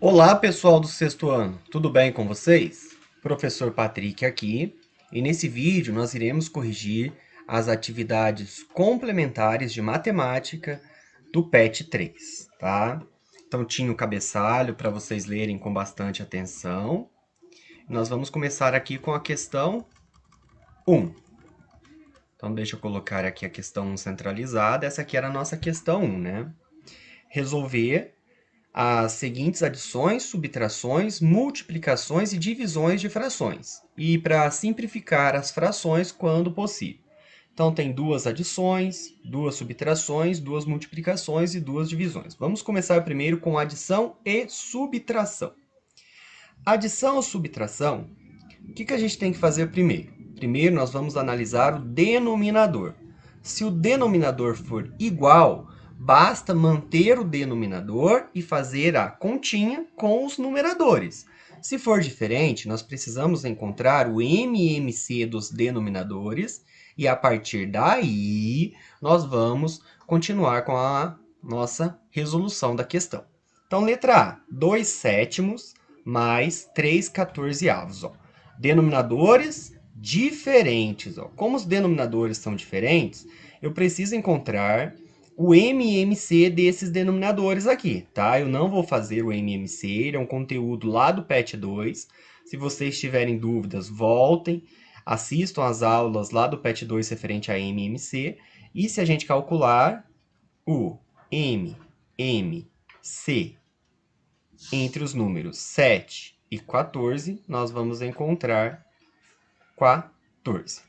Olá, pessoal do sexto ano, tudo bem com vocês? Professor Patrick aqui, e nesse vídeo nós iremos corrigir as atividades complementares de matemática do PET 3, tá? Então tinha o cabeçalho para vocês lerem com bastante atenção. Nós vamos começar aqui com a questão 1. Então deixa eu colocar aqui a questão 1 centralizada, essa aqui era a nossa questão 1, né? Resolver as seguintes adições, subtrações, multiplicações e divisões de frações. E para simplificar as frações quando possível. Então, tem duas adições, duas subtrações, duas multiplicações e duas divisões. Vamos começar primeiro com adição e subtração. Adição ou subtração, o que a gente tem que fazer primeiro? Primeiro, nós vamos analisar o denominador. Se o denominador for igual, basta manter o denominador e fazer a continha com os numeradores. Se for diferente, nós precisamos encontrar o MMC dos denominadores e, a partir daí, nós vamos continuar com a nossa resolução da questão. Então, letra A, 2 sétimos mais 3 14avos. Denominadores diferentes. Como os denominadores são diferentes, eu preciso encontrar o MMC desses denominadores aqui, tá? Eu não vou fazer o MMC, ele é um conteúdo lá do PET 2. Se vocês tiverem dúvidas, voltem, assistam às aulas lá do PET 2 referente a MMC. E se a gente calcular o MMC entre os números 7 e 14, nós vamos encontrar 14,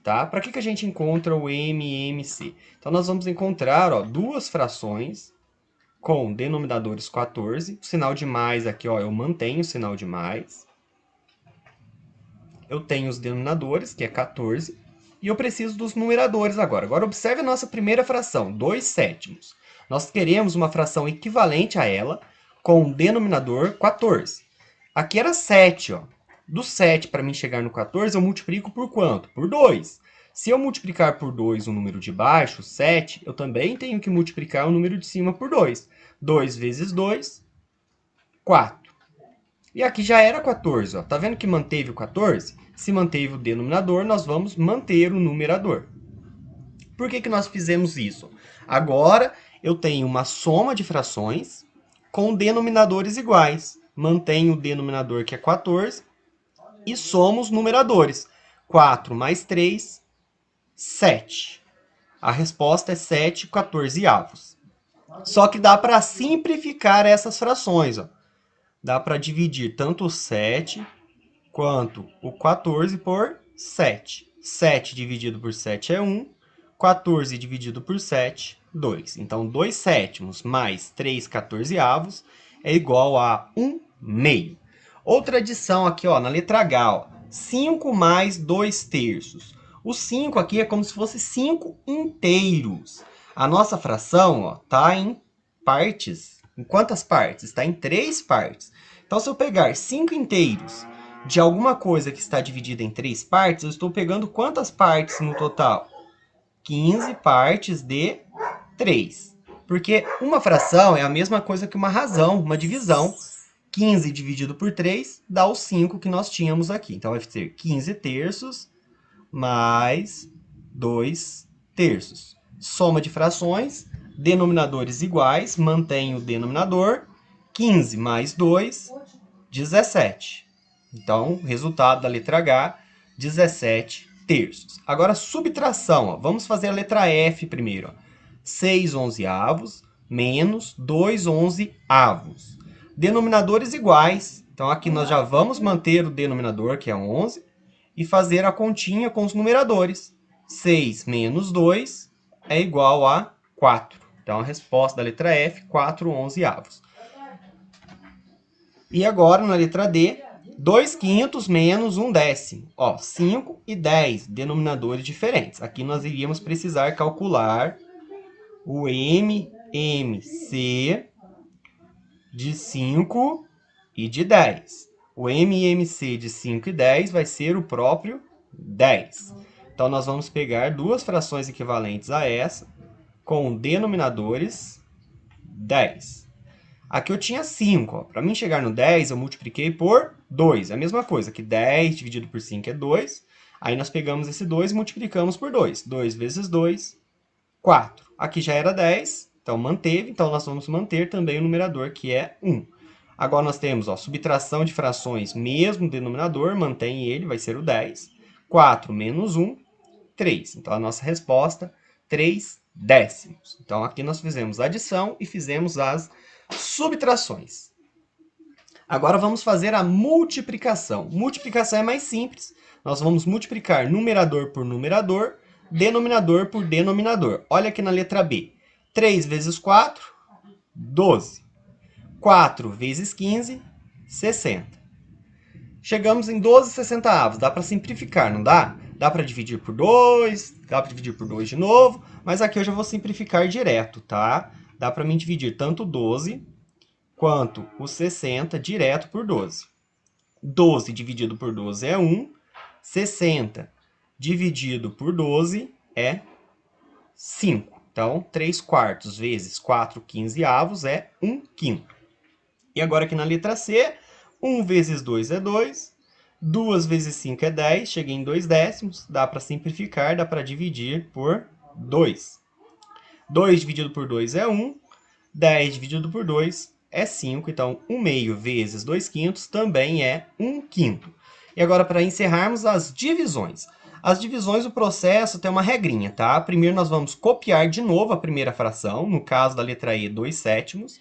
tá? Para que a gente encontra o MMC? Então, nós vamos encontrar duas frações com denominadores 14. O sinal de mais aqui, eu mantenho o sinal de mais. Eu tenho os denominadores, que é 14, e eu preciso dos numeradores agora. Agora, observe a nossa primeira fração, 2 sétimos. Nós queremos uma fração equivalente a ela, com o denominador 14. Aqui era 7, ó. Do 7 para mim chegar no 14, eu multiplico por quanto? Por 2. Se eu multiplicar por 2 o número de baixo, 7, eu também tenho que multiplicar o número de cima por 2. 2 vezes 2, 4. E aqui já era 14, ó. Tá vendo que manteve o 14? Se manteve o denominador, nós vamos manter o numerador. Por que nós fizemos isso? Agora, eu tenho uma soma de frações com denominadores iguais. Mantenho o denominador, que é 14, e somo os numeradores. 4 mais 3, 7. A resposta é 7 14avos. Só que dá para simplificar essas frações. Ó. Dá para dividir tanto o 7 quanto o 14 por 7. 7 dividido por 7 é 1. 14 dividido por 7, 2. Então, 2 sétimos mais 3 14avos é igual a 1 meio. Outra adição aqui, ó, na letra H, ó, 5 mais 2 terços. O 5 aqui é como se fosse 5 inteiros. A nossa fração está em partes. Em quantas partes? Está em 3 partes. Então, se eu pegar 5 inteiros de alguma coisa que está dividida em 3 partes, eu estou pegando quantas partes no total? 15 partes de 3. Porque uma fração é a mesma coisa que uma razão, uma divisão. 15 dividido por 3 dá o 5 que nós tínhamos aqui. Então, vai ser 15 terços mais 2 terços. Soma de frações, denominadores iguais, mantém o denominador. 15 mais 2, 17. Então, resultado da letra H, 17 terços. Agora, subtração. Ó. Vamos fazer a letra F primeiro. Ó. 6 onzeavos menos 2 onzeavos. Denominadores iguais. Então, aqui nós já vamos manter o denominador, que é 11, e fazer a continha com os numeradores. 6 menos 2 é igual a 4. Então, a resposta da letra F, 4 onzeavos. E agora, na letra D, 2 quintos menos 1 décimo. Ó, 5 e 10, denominadores diferentes. Aqui nós iríamos precisar calcular o MMC de 5 e de 10. O MMC de 5 e 10 vai ser o próprio 10. Então, nós vamos pegar duas frações equivalentes a essa, com denominadores 10. Aqui eu tinha 5. Para mim chegar no 10, eu multipliquei por 2. É a mesma coisa, que 10 dividido por 5 é 2. Aí nós pegamos esse 2 e multiplicamos por 2. 2 vezes 2, 4. Aqui já era 10, então manteve. Então nós vamos manter também o numerador, que é 1. Agora nós temos subtração de frações, mesmo denominador, mantém ele, vai ser o 10. 4 menos 1, 3. Então a nossa resposta, 3 décimos. Então aqui nós fizemos a adição e fizemos as subtrações. Agora vamos fazer a multiplicação. Multiplicação é mais simples. Nós vamos multiplicar numerador por numerador, denominador por denominador. Olha aqui na letra B. 3 vezes 4, 12. 4 vezes 15, 60. Chegamos em 12/60. Dá para simplificar, não dá? Dá para dividir por 2, dá para dividir por 2 de novo, mas aqui eu já vou simplificar direto, tá? Dá para mim dividir tanto 12 quanto o 60 direto por 12. 12 dividido por 12 é 1, 60 dividido por 12 é 5. Então, 3 quartos vezes 4 quinzeavos é 1 quinto. E agora aqui na letra C, 1 vezes 2 é 2, 2 vezes 5 é 10, cheguei em 2 décimos, dá para simplificar, dá para dividir por 2. 2 dividido por 2 é 1, 10 dividido por 2 é 5, então 1 meio vezes 2 quintos também é 1 quinto. E agora para encerrarmos as divisões. As divisões, o processo tem uma regrinha, tá? Primeiro nós vamos copiar de novo a primeira fração, no caso da letra E, 2 sétimos.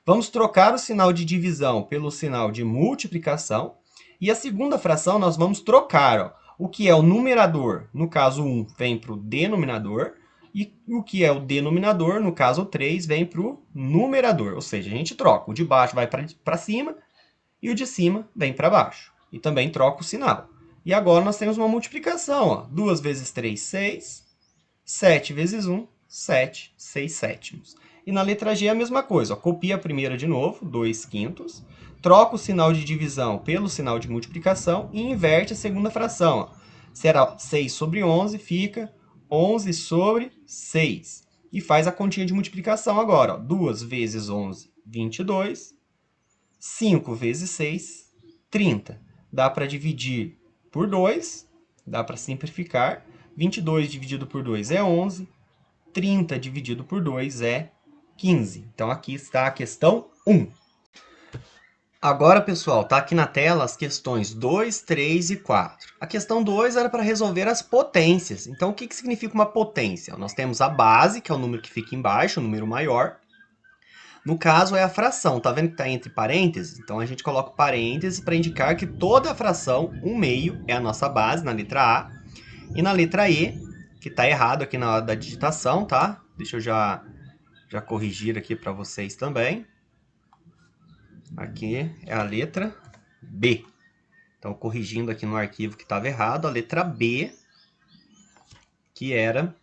Vamos trocar o sinal de divisão pelo sinal de multiplicação. E a segunda fração nós vamos trocar. Ó, o que é o numerador, no caso 1, vem para o denominador. E o que é o denominador, no caso 3, vem para o numerador. Ou seja, a gente troca. O de baixo vai para cima e o de cima vem para baixo. E também troca o sinal. E agora nós temos uma multiplicação. Ó. 2 vezes 3, 6. 7 vezes 1, 7, 6 sétimos. E na letra G é a mesma coisa. Ó. Copia a primeira de novo, 2 quintos. Troca o sinal de divisão pelo sinal de multiplicação e inverte a segunda fração. Ó. Será 6 sobre 11, fica 11 sobre 6. E faz a continha de multiplicação agora. Ó. 2 vezes 11, 22. 5 vezes 6, 30. Dá para dividir por 2, dá para simplificar. 22 dividido por 2 é 11. 30 dividido por 2 é 15. Então, aqui está a questão 1. Agora, pessoal, está aqui na tela as questões 2, 3 e 4. A questão 2 era para resolver as potências. Então, o que significa uma potência? Nós temos a base, que é o número que fica embaixo, o número maior. No caso, é a fração. Tá vendo que está entre parênteses? Então, a gente coloca parênteses para indicar que toda a fração, 1 meio, é a nossa base na letra A. E na letra E, que está errado aqui na hora da digitação, tá? Deixa eu já corrigir aqui para vocês também. Aqui é a letra B. Então, corrigindo aqui no arquivo que estava errado, a letra B, que era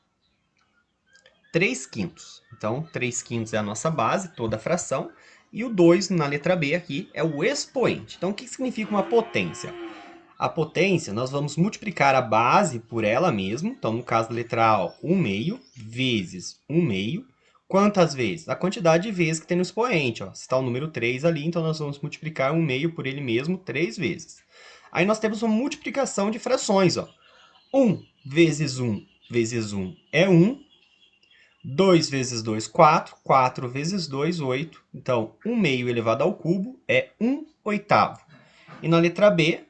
3 quintos. Então, 3 quintos é a nossa base, toda a fração. E o 2 na letra B aqui é o expoente. Então, o que significa uma potência? A potência, nós vamos multiplicar a base por ela mesma. Então, no caso da letra A, ó, 1 meio vezes 1 meio. Quantas vezes? A quantidade de vezes que tem no expoente. Ó. Se está o número 3 ali, então nós vamos multiplicar 1 meio por ele mesmo 3 vezes. Aí nós temos uma multiplicação de frações. Ó. 1 vezes 1 vezes 1 é 1. 2 vezes 2, 4. 4 vezes 2, 8. Então, 1 meio elevado ao cubo é 1 oitavo. E na letra B,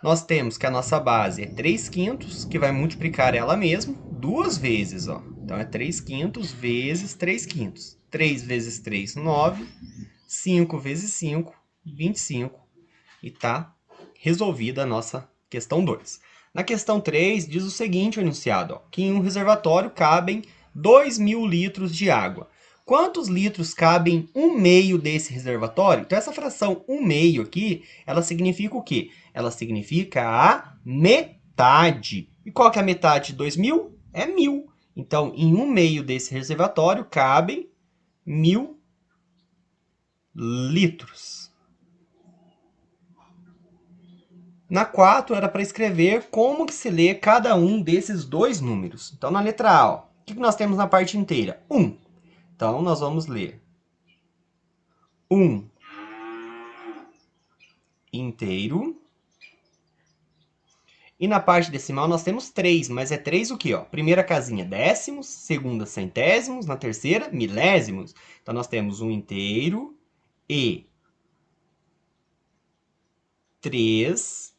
nós temos que a nossa base é 3 quintos, que vai multiplicar ela mesma duas vezes. Ó. Então, é 3 quintos vezes 3 quintos. 3 vezes 3, 9. 5 vezes 5, 25. E está resolvida a nossa questão 2. Na questão 3, diz o seguinte, o enunciado, ó, que em um reservatório cabem 2.000 litros de água. Quantos litros cabem 1 meio desse reservatório? Então, essa fração 1 meio aqui, ela significa o quê? Ela significa a metade. E qual que é a metade de 2.000? É 1.000. Então, em 1 meio desse reservatório cabem 1.000 litros. Na 4, era para escrever como que se lê cada um desses dois números. Então, na letra A, ó, o que nós temos na parte inteira? 1. Então, nós vamos ler 1 inteiro. E na parte decimal nós temos 3, mas é 3 o quê? Ó? Primeira casinha, décimos. Segunda, centésimos. Na terceira, milésimos. Então, nós temos 1 inteiro e 3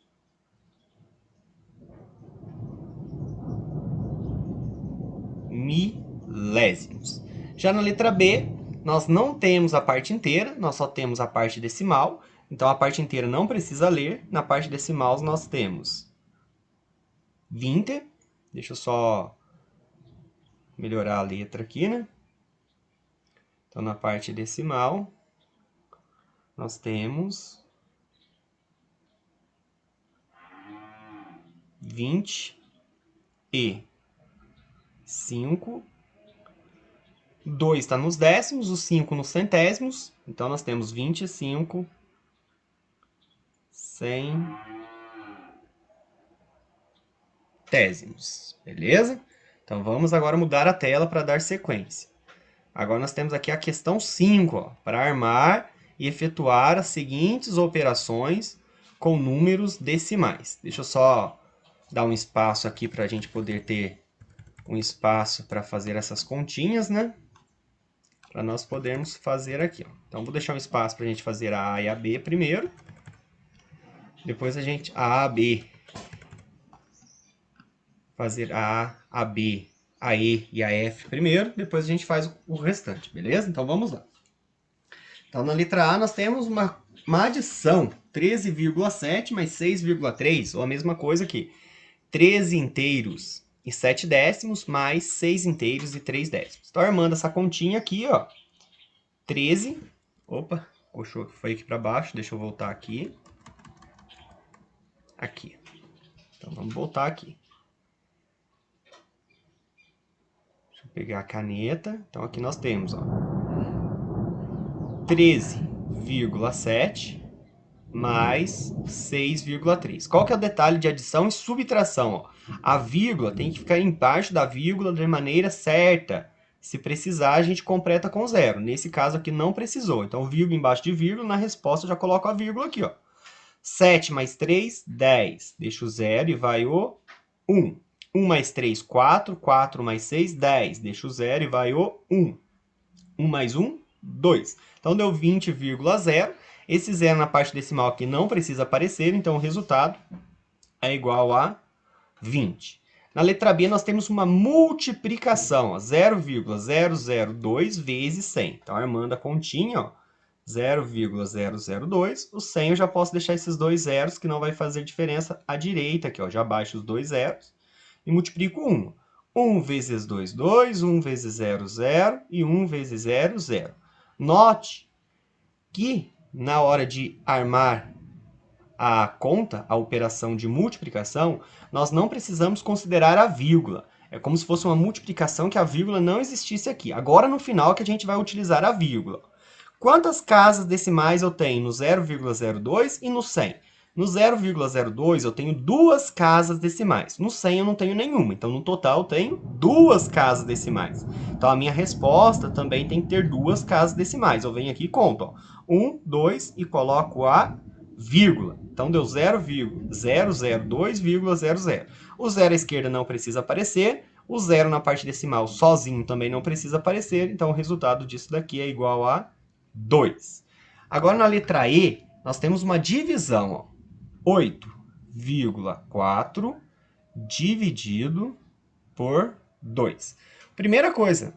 milésimos. Já na letra B, nós não temos a parte inteira, nós só temos a parte decimal. Então, a parte inteira não precisa ler. Na parte decimal, nós temos 20. Deixa eu só melhorar a letra aqui, né? Então, na parte decimal, nós temos 25. 2 está nos décimos, o 5 nos centésimos. Então, nós temos 25 centésimos. Beleza? Então, vamos agora mudar a tela para dar sequência. Agora, nós temos aqui a questão 5, para armar e efetuar as seguintes operações com números decimais. Deixa eu só dar um espaço aqui para a gente poder ter um espaço para fazer essas continhas, né? Para nós podermos fazer aqui. Ó. Então, vou deixar um espaço para a gente fazer a A e a B primeiro. Depois a B. Fazer a B, a E e a F primeiro. Depois a gente faz o restante, beleza? Então, vamos lá. Então, na letra A, nós temos uma adição. 13,7 mais 6,3, ou a mesma coisa aqui. 13 inteiros e 7 décimos, mais 6 inteiros e 3 décimos. Então, armando essa continha aqui, ó. 13. Opa, foi aqui para baixo. Deixa eu voltar aqui. Aqui. Então, vamos voltar aqui. Deixa eu pegar a caneta. Então, aqui nós temos, ó. 13,7 mais 6,3. Qual que é o detalhe de adição e subtração? Ó? A vírgula tem que ficar embaixo da vírgula de maneira certa. Se precisar, a gente completa com zero. Nesse caso aqui não precisou. Então, vírgula embaixo de vírgula, na resposta eu já coloco a vírgula aqui. Ó. 7 mais 3, 10. Deixa o zero e vai o 1. 1 mais 3, 4. 4 mais 6, 10. Deixa o zero e vai o 1. 1 mais 1, 2. Então, deu 20,0. Esse zero na parte decimal aqui não precisa aparecer, então o resultado é igual a 20. Na letra B, nós temos uma multiplicação, 0,002 vezes 100. Então, armando a continha, ó, 0,002. O 100 eu já posso deixar esses dois zeros, que não vai fazer diferença à direita aqui. Ó, já baixo os dois zeros e multiplico 1. 1 vezes 2, 2. 1 vezes 0, 0. E 1 vezes 0, 0. Note que na hora de armar a conta, a operação de multiplicação, nós não precisamos considerar a vírgula. É como se fosse uma multiplicação que a vírgula não existisse aqui. Agora, no final, que a gente vai utilizar a vírgula. Quantas casas decimais eu tenho no 0,02 e no 100? No 0,02 eu tenho duas casas decimais. No 100 eu não tenho nenhuma. Então, no total, eu tenho duas casas decimais. Então, a minha resposta também tem que ter duas casas decimais. Eu venho aqui e conto. Ó. 1, 2 e coloco a vírgula. Então, deu 0,002,00. O zero à esquerda não precisa aparecer. O zero na parte decimal sozinho também não precisa aparecer. Então, o resultado disso daqui é igual a 2. Agora, na letra E, nós temos uma divisão. Ó. 8,4 dividido por 2. Primeira coisa,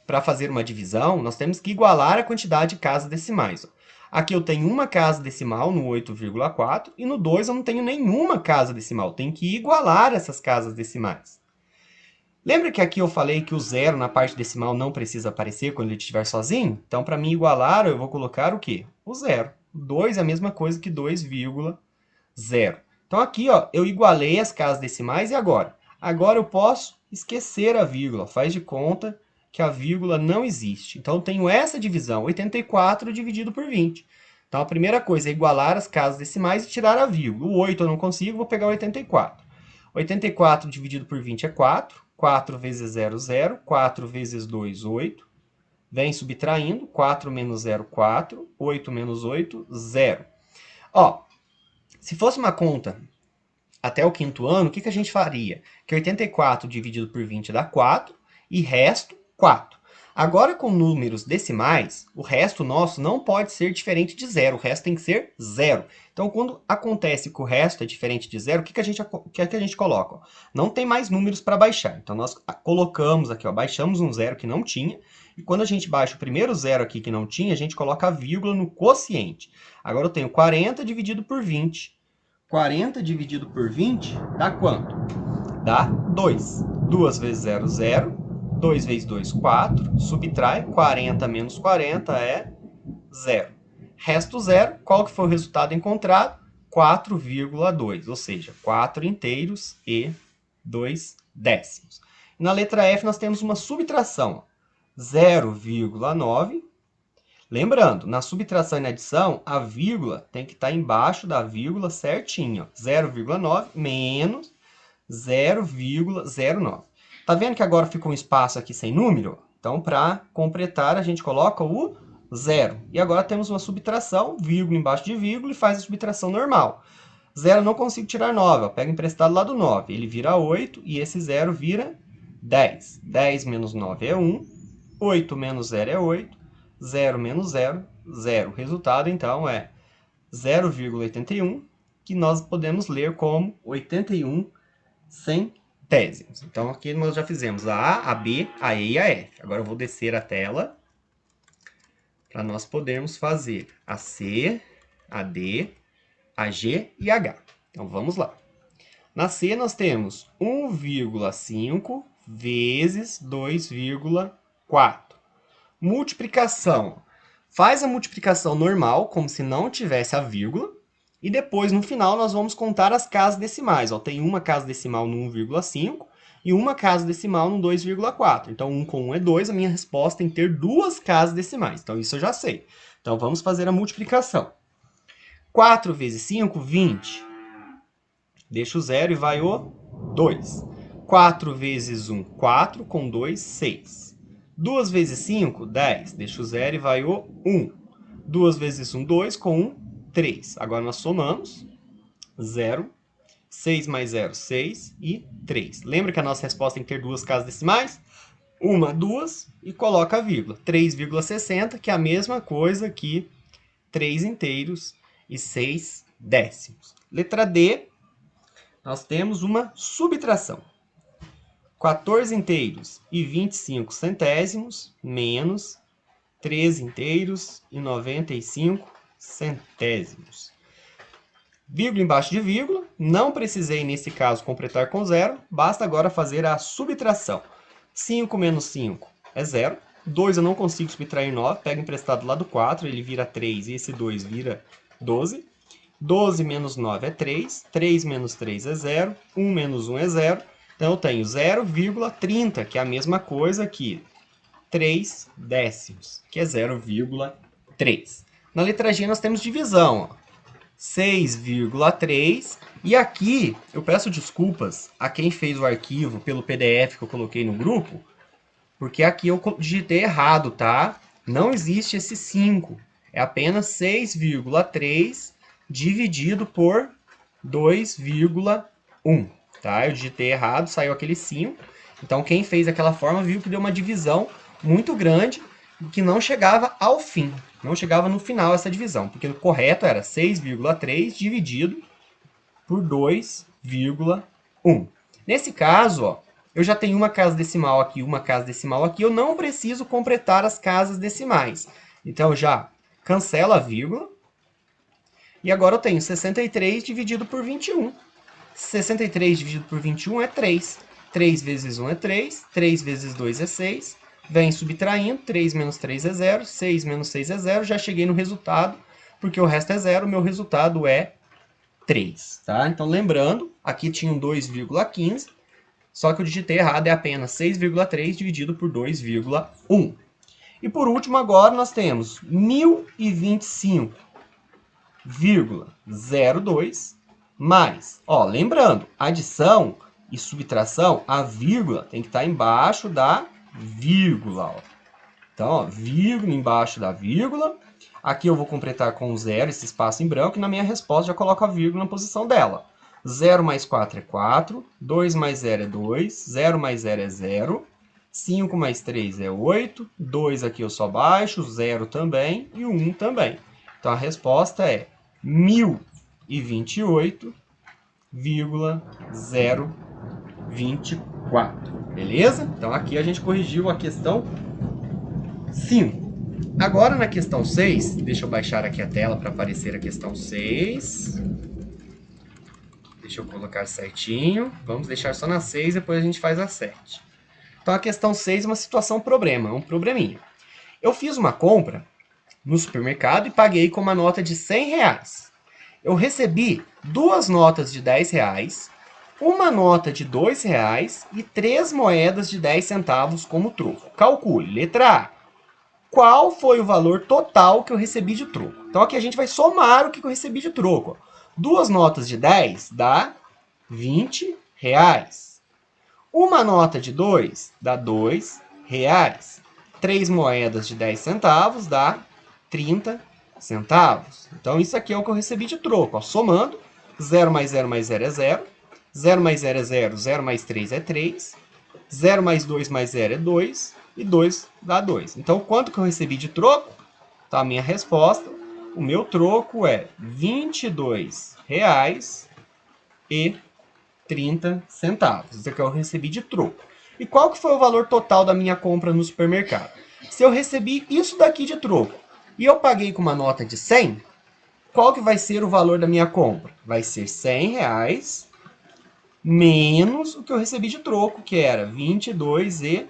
para fazer uma divisão, nós temos que igualar a quantidade de casas decimais. Ó. Aqui eu tenho uma casa decimal no 8,4 e no 2 eu não tenho nenhuma casa decimal. Tem que igualar essas casas decimais. Lembra que aqui eu falei que o zero na parte decimal não precisa aparecer quando ele estiver sozinho? Então, para mim igualar, eu vou colocar o quê? O zero. 2 é a mesma coisa que 2,0. Então, aqui ó, eu igualei as casas decimais e agora? Agora eu posso esquecer a vírgula. Faz de conta que a vírgula não existe. Então, eu tenho essa divisão, 84 dividido por 20. Então, a primeira coisa é igualar as casas decimais e tirar a vírgula. O 8 eu não consigo, vou pegar o 84. 84 dividido por 20 é 4. 4 vezes 0, 0. 4 vezes 2, 8. Vem subtraindo, 4 menos 0, 4, 8 menos 8, 0. Ó, se fosse uma conta até o quinto ano, o que a gente faria? Que 84 dividido por 20 dá 4 e resto 4. Agora, com números decimais, o resto nosso não pode ser diferente de zero. O resto tem que ser zero. Então, quando acontece que o resto é diferente de zero, o que a gente coloca? Ó, não tem mais números para baixar. Então, nós colocamos aqui, ó, baixamos um zero que não tinha. E quando a gente baixa o primeiro zero aqui que não tinha, a gente coloca a vírgula no quociente. Agora, eu tenho 40 dividido por 20. 40 dividido por 20 dá quanto? Dá 2. 2 vezes 0, 0. 2 vezes 2, 4. Subtrai. 40 menos 40 é 0. Resto 0. Qual que foi o resultado encontrado? 4,2. Ou seja, 4 inteiros e 2 décimos. Na letra F, nós temos uma subtração. 0,9. Lembrando, na subtração e na adição, a vírgula tem que estar embaixo da vírgula certinho. 0,9 menos 0,09. Tá vendo que agora ficou um espaço aqui sem número? Então, para completar, a gente coloca o 0. E agora temos uma subtração, vírgula embaixo de vírgula, e faz a subtração normal. 0 não consigo tirar 9, ó, pega emprestado lá do 9. Ele vira 8 e esse 0 vira 10. 10 menos 9 é 1. 8 menos 0 é 8. 0 menos 0, 0. O resultado, então, é 0,81, que nós podemos ler como 81 centésimos. Então, aqui nós já fizemos a A, a B, a E e a F. Agora eu vou descer a tela para nós podermos fazer a C, a D, a G e a H. Então, vamos lá. Na C, nós temos 1,5 vezes 2,4. Multiplicação. Faz a multiplicação normal, como se não tivesse a vírgula. E depois, no final, nós vamos contar as casas decimais. Ó, tem uma casa decimal no 1,5 e uma casa decimal no 2,4. Então, 1 com 1 é 2. A minha resposta tem que ter duas casas decimais. Então, isso eu já sei. Então, vamos fazer a multiplicação. 4 vezes 5, 20. Deixa o 0 e vai o 2. 4 vezes 1, 4. Com 2, 6. 2 vezes 5, 10. Deixa o 0 e vai o 1. 2 vezes 1, 2. Com 1, 3. Agora nós somamos 0, 6 mais 0, 6 e 3. Lembra que a nossa resposta tem que ter duas casas decimais? Uma, duas e coloca a vírgula. 3,60, que é a mesma coisa que 3 inteiros e 6 décimos. Letra D, nós temos uma subtração. 14 inteiros e 25 centésimos menos 13 inteiros e 95 centésimos. Vírgula embaixo de vírgula. Não precisei, nesse caso, completar com zero. Basta agora fazer a subtração. 5 menos 5 é 0. 2 eu não consigo subtrair 9. Pega emprestado lá do 4, ele vira 3 e esse 2 vira 12. 12 menos 9 é 3. 3 menos 3 é 0. 1 menos 1 é 0. Então, eu tenho 0,30, que é a mesma coisa que 3 décimos, que é 0,3. Na letra G, nós temos divisão. 6,3. E aqui, eu peço desculpas a quem fez o arquivo pelo PDF que eu coloquei no grupo, porque aqui eu digitei errado, tá? Não existe esse 5. É apenas 6,3 dividido por 2,1. Tá? Eu digitei errado, saiu aquele 5. Então, quem fez aquela forma viu que deu uma divisão muito grande que não chegava ao fim. Não chegava no final essa divisão, porque o correto era 6,3 dividido por 2,1. Nesse caso, ó, eu já tenho uma casa decimal aqui, uma casa decimal aqui. Eu não preciso completar as casas decimais. Então, já cancelo a vírgula. E agora eu tenho 63 dividido por 21. 63 dividido por 21 é 3. 3 vezes 1 é 3. 3 vezes 2 é 6. Vem subtraindo. 3 menos 3 é 0. 6 menos 6 é 0. Já cheguei no resultado, porque o resto é 0. O meu resultado é 3. Tá? Então, lembrando, aqui tinha um 2,15. Só que eu digitei errado, é apenas 6,3 dividido por 2,1. E por último, agora nós temos 1025,02 mais, ó, lembrando, adição e subtração, a vírgula tem que estar embaixo da vírgula. Ó. Então, ó, vírgula embaixo da vírgula. Aqui eu vou completar com 0 esse espaço em branco e na minha resposta já coloco a vírgula na posição dela. 0 mais 4 é 4, 2 mais 0 é 2, 0 mais 0 é 0, 5 mais 3 é 8, 2 aqui eu só baixo, 0 também e 1 também. Então a resposta é 1028,024. Beleza? Então aqui a gente corrigiu a questão 5. Agora na questão 6, deixa eu baixar aqui a tela para aparecer a questão 6. Deixa eu colocar certinho. Vamos deixar só na 6, depois a gente faz a 7. Então a questão 6 é uma situação problema, um probleminha. Eu fiz uma compra no supermercado e paguei com uma nota de R$100. Eu recebi 2 notas de R$10, uma nota de R$2 e 3 moedas de 10 centavos como troco. Calcule. Letra A. Qual foi o valor total que eu recebi de troco? Então aqui a gente vai somar o que eu recebi de troco. 2 notas de 10 dá R$20. Uma nota de 2 dá R$2. 3 moedas de 10 centavos dá 30 centavos. Então isso aqui é o que eu recebi de troco. Ó, somando, 0 mais 0 mais 0 é 0. 0 mais 0 é 0. 0 mais 3 é 3. 0 mais 2 mais 0 é 2. E 2 dá 2. Então, quanto que eu recebi de troco? Então, a minha resposta, o meu troco é R$22,30. Isso é que eu recebi de troco. E qual que foi o valor total da minha compra no supermercado? Se eu recebi isso daqui de troco e eu paguei com uma nota de 100, qual que vai ser o valor da minha compra? Vai ser R$100 menos o que eu recebi de troco, que era R$22,30.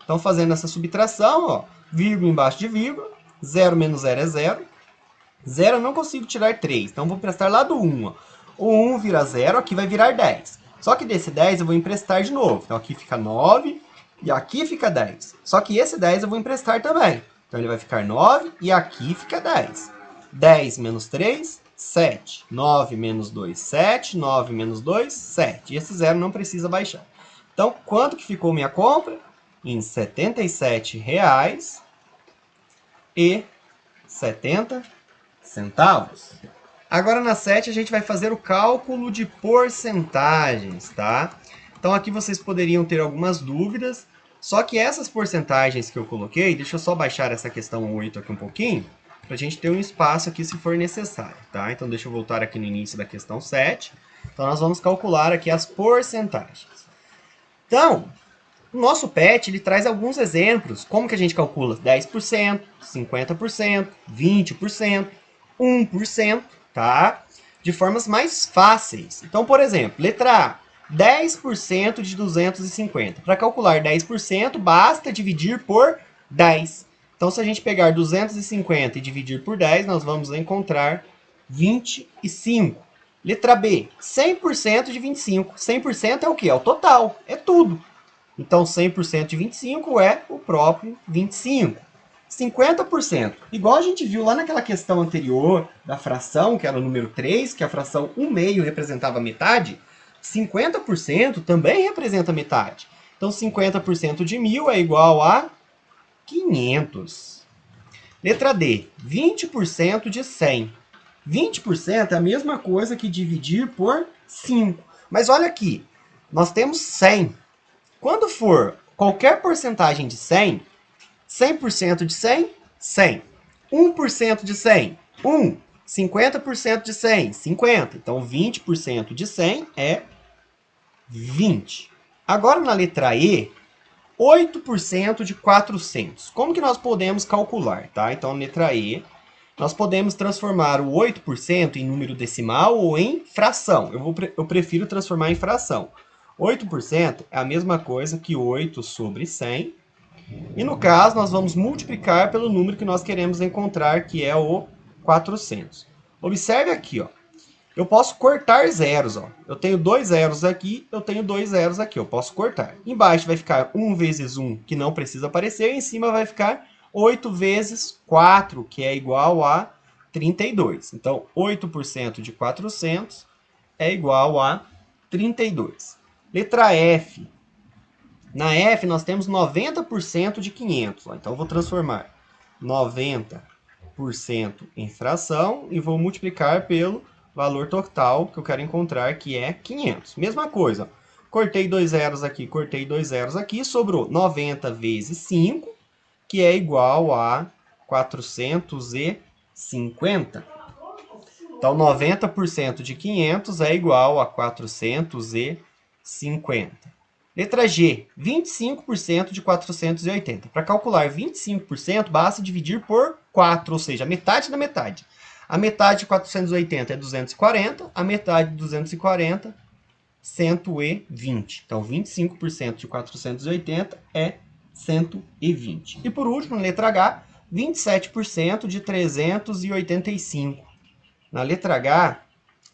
Então, fazendo essa subtração, ó, vírgula embaixo de vírgula, 0 menos 0 é 0. 0 eu não consigo tirar 3, então vou emprestar lá do 1. Ó. O 1 vira 0, aqui vai virar 10. Só que desse 10 eu vou emprestar de novo. Então, aqui fica 9 e aqui fica 10. Só que esse 10 eu vou emprestar também. Então, ele vai ficar 9 e aqui fica 10. 10 menos 3, 7. 9 menos 2, 7. 9 menos 2, 7. E esse 0 não precisa baixar. Então, quanto que ficou minha compra? Em R$77,70. Agora na 7 a gente vai fazer o cálculo de porcentagens, tá? Então aqui vocês poderiam ter algumas dúvidas, só que essas porcentagens que eu coloquei, deixa eu só baixar essa questão 8 aqui um pouquinho, para a gente ter um espaço aqui se for necessário, tá? Então deixa eu voltar aqui no início da questão 7. Então nós vamos calcular aqui as porcentagens. Então, o nosso PET ele traz alguns exemplos. Como que a gente calcula? 10%, 50%, 20%, 1%, tá? De formas mais fáceis. Então, por exemplo, letra A, 10% de 250. Para calcular 10%, basta dividir por 10. Então, se a gente pegar 250 e dividir por 10, nós vamos encontrar 25. Letra B, 100% de 25. 100% é o quê? É o total, é tudo. Então, 100% de 25 é o próprio 25. 50%, igual a gente viu lá naquela questão anterior da fração, que era o número 3, que a fração 1/2 representava metade, 50% também representa metade. Então, 50% de 1.000 é igual a 500. Letra D, 20% de 100. 20% é a mesma coisa que dividir por 5. Mas olha aqui, nós temos 100. Quando for qualquer porcentagem de 100, 100% de 100, 100. 1% de 100, 1. 50% de 100, 50. Então, 20% de 100 é 20. Agora, na letra E, 8% de 400. Como que nós podemos calcular? Tá? Então, na letra E, nós podemos transformar o 8% em número decimal ou em fração. Eu prefiro transformar em fração. 8% é a mesma coisa que 8 sobre 100. E no caso, nós vamos multiplicar pelo número que nós queremos encontrar, que é o 400. Observe aqui, ó. Eu posso cortar zeros, ó. Eu tenho 2 zeros aqui, eu tenho 2 zeros aqui. Eu posso cortar. Embaixo vai ficar 1 vezes 1, que não precisa aparecer. E em cima vai ficar 8 vezes 4, que é igual a 32. Então, 8% de 400 é igual a 32. Letra F. Na F, nós temos 90% de 500. Ó. Então, eu vou transformar 90% em fração e vou multiplicar pelo valor total que eu quero encontrar, que é 500. Mesma coisa. Cortei 2 zeros aqui, cortei 2 zeros aqui. Sobrou 90 vezes 5, que é igual a 450. Então, 90% de 500 é igual a 450. Letra G, 25% de 480. Para calcular 25%, basta dividir por 4, ou seja, a metade da metade. A metade de 480 é 240, a metade de 240, 120. Então, 25% de 480 é 120. E por último, na letra H, 27% de 385. Na letra H,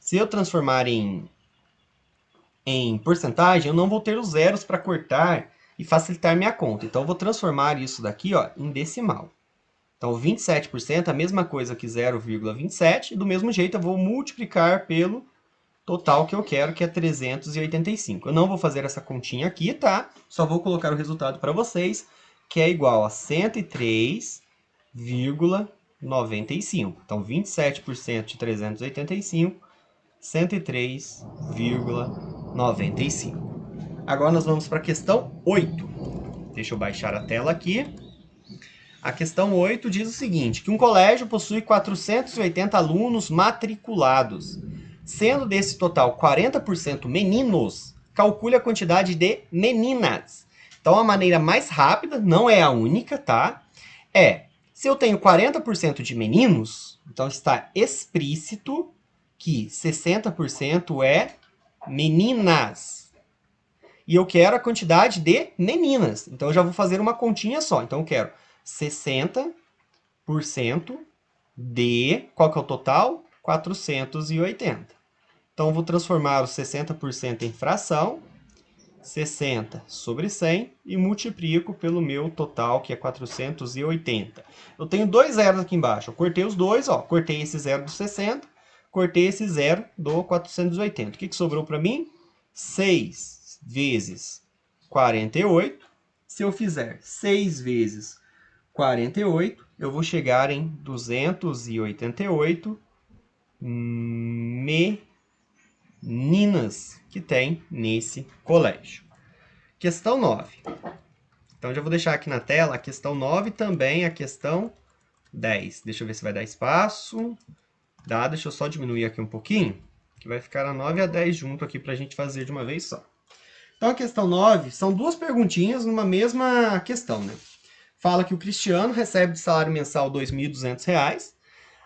se eu transformar em porcentagem, eu não vou ter os zeros para cortar e facilitar minha conta. Então, eu vou transformar isso daqui em decimal. Então, 27% é a mesma coisa que 0,27. Do mesmo jeito, eu vou multiplicar pelo total que eu quero, que é 385. Eu não vou fazer essa continha aqui, tá? Só vou colocar o resultado para vocês, que é igual a 103,95. Então, 27% de 385, 103,95. Agora nós vamos para a questão 8. Deixa eu baixar a tela aqui. A questão 8 diz o seguinte, que um colégio possui 480 alunos matriculados. Sendo desse total 40% meninos, calcule a quantidade de meninas. Então, a maneira mais rápida, não é a única, tá? Se eu tenho 40% de meninos, então está explícito que 60% é meninas. E eu quero a quantidade de meninas. Então, eu já vou fazer uma continha só. Então, eu quero 60% de... Qual que é o total? 480. Então, eu vou transformar os 60% em fração. 60 sobre 100 e multiplico pelo meu total, que é 480. Eu tenho 2 zeros aqui embaixo. Eu cortei os dois, cortei esse zero do 60, cortei esse zero do 480. O que sobrou para mim? 6 vezes 48. Se eu fizer 6 vezes 48, eu vou chegar em 288 meninas que tem nesse colégio. Questão 9. Então, já vou deixar aqui na tela a questão 9 também a questão 10. Deixa eu ver se vai dar espaço. Dá, deixa eu só diminuir aqui um pouquinho, que vai ficar a 9 e a 10 junto aqui para a gente fazer de uma vez só. Então, a questão 9 são duas perguntinhas numa mesma questão, né? Fala que o Cristiano recebe de salário mensal R$ 2.200.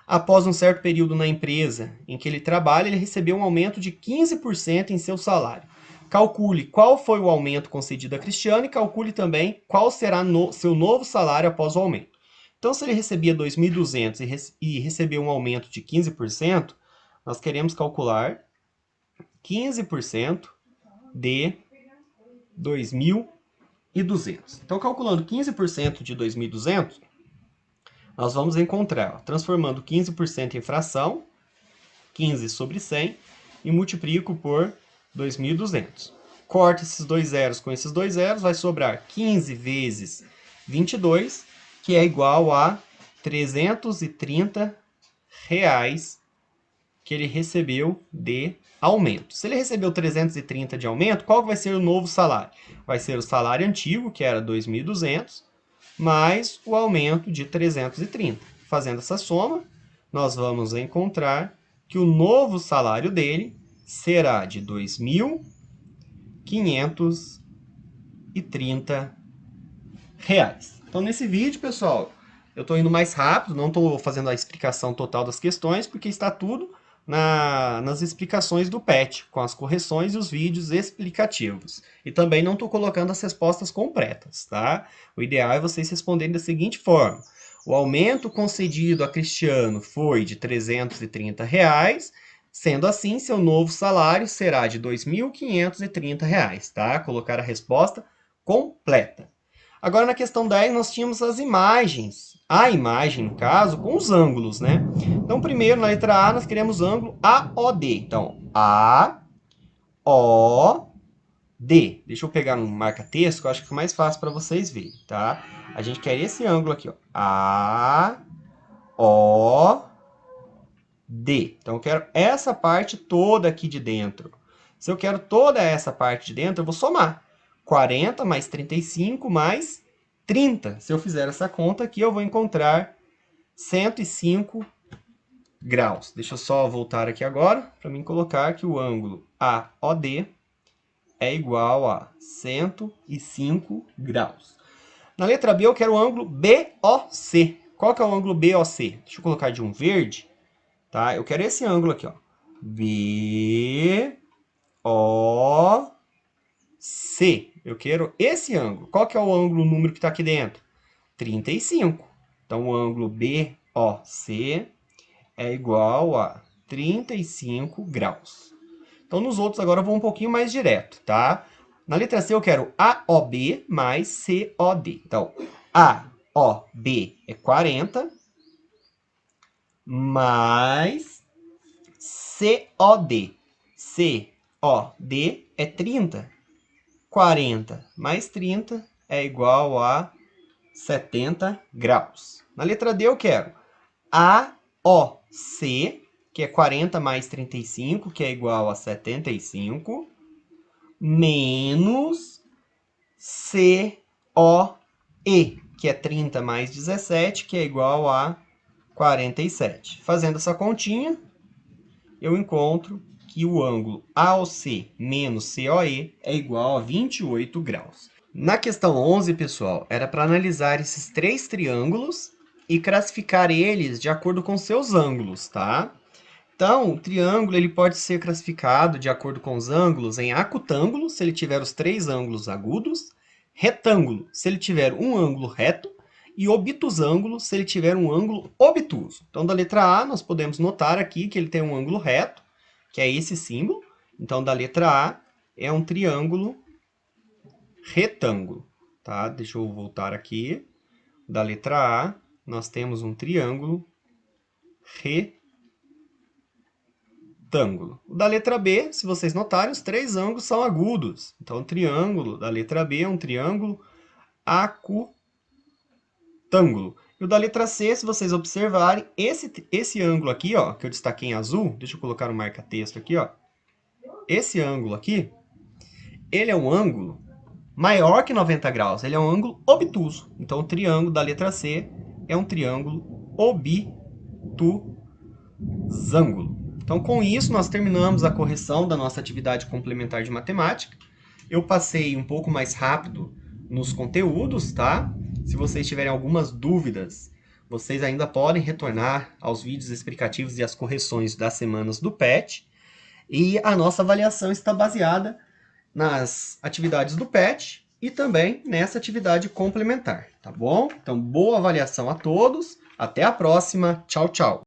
Após um certo período na empresa em que ele trabalha, ele recebeu um aumento de 15% em seu salário. Calcule qual foi o aumento concedido a Cristiano e calcule também qual será seu novo salário após o aumento. Então, se ele recebia 2.200 e recebeu um aumento de 15%, nós queremos calcular 15% de 2.200. Então, calculando 15% de 2.200, nós vamos encontrar, transformando 15% em fração, 15 sobre 100, e multiplico por 2.200. Corta esses dois zeros com esses dois zeros, vai sobrar 15 vezes 22, que é igual a R$ 330 que ele recebeu de aumento. Se ele recebeu 330 de aumento, qual vai ser o novo salário? Vai ser o salário antigo, que era 2.200, mais o aumento de 330. Fazendo essa soma, nós vamos encontrar que o novo salário dele será de R$ 2.530. Então, nesse vídeo, pessoal, eu estou indo mais rápido, não estou fazendo a explicação total das questões, porque está tudo nas explicações do PET, com as correções e os vídeos explicativos. E também não estou colocando as respostas completas, tá? O ideal é vocês responderem da seguinte forma. O aumento concedido a Cristiano foi de R$ 330, sendo assim, seu novo salário será de R$ 2.530, tá? Colocar a resposta completa. Agora, na questão 10, nós tínhamos as imagens. A imagem, no caso, com os ângulos, né? Então, primeiro, na letra A, nós queremos ângulo AOD. Então, AOD. D. Deixa eu pegar um marca-texto, que eu acho que fica mais fácil para vocês verem, tá? A gente quer esse ângulo aqui, ó. A, O, D. Então, eu quero essa parte toda aqui de dentro. Se eu quero toda essa parte de dentro, eu vou somar. 40 mais 35 mais 30. Se eu fizer essa conta aqui, eu vou encontrar 105 graus. Deixa eu só voltar aqui agora, para mim colocar que o ângulo AOD é igual a 105 graus. Na letra B, eu quero o ângulo BOC. Qual que é o ângulo BOC? Deixa eu colocar de um verde. Tá? Eu quero esse ângulo aqui, ó. BOC. Eu quero esse ângulo. Qual que é o ângulo, o número que está aqui dentro? 35. Então, o ângulo BOC é igual a 35 graus. Então, nos outros, agora eu vou um pouquinho mais direto, tá? Na letra C, eu quero AOB mais COD. Então, AOB é 40 mais COD. COD é 30. 40 mais 30 é igual a 70 graus. Na letra D, eu quero AOC, que é 40 mais 35, que é igual a 75, menos COE, que é 30 mais 17, que é igual a 47. Fazendo essa continha, eu encontro que o ângulo AOC menos COE é igual a 28 graus. Na questão 11, pessoal, era para analisar esses três triângulos e classificar eles de acordo com seus ângulos, tá? Então, o triângulo ele pode ser classificado de acordo com os ângulos em acutângulo, se ele tiver os três ângulos agudos, retângulo, se ele tiver um ângulo reto, e obtusângulo, se ele tiver um ângulo obtuso. Então, da letra A, nós podemos notar aqui que ele tem um ângulo reto, que é esse símbolo. Então, da letra A, é um triângulo retângulo. Tá? Deixa eu voltar aqui. Da letra A, nós temos um triângulo retângulo. O da letra B, se vocês notarem, os três ângulos são agudos. Então, o triângulo da letra B é um triângulo acutângulo. E o da letra C, se vocês observarem, esse ângulo aqui, ó, que eu destaquei em azul, deixa eu colocar um marca-texto aqui, ó. Esse ângulo aqui, ele é um ângulo maior que 90 graus. Ele é um ângulo obtuso. Então, o triângulo da letra C é um triângulo obtusângulo. Então, com isso, nós terminamos a correção da nossa atividade complementar de matemática. Eu passei um pouco mais rápido nos conteúdos, tá? Se vocês tiverem algumas dúvidas, vocês ainda podem retornar aos vídeos explicativos e às correções das semanas do PET. E a nossa avaliação está baseada nas atividades do PET e também nessa atividade complementar, tá bom? Então, boa avaliação a todos. Até a próxima. Tchau, tchau.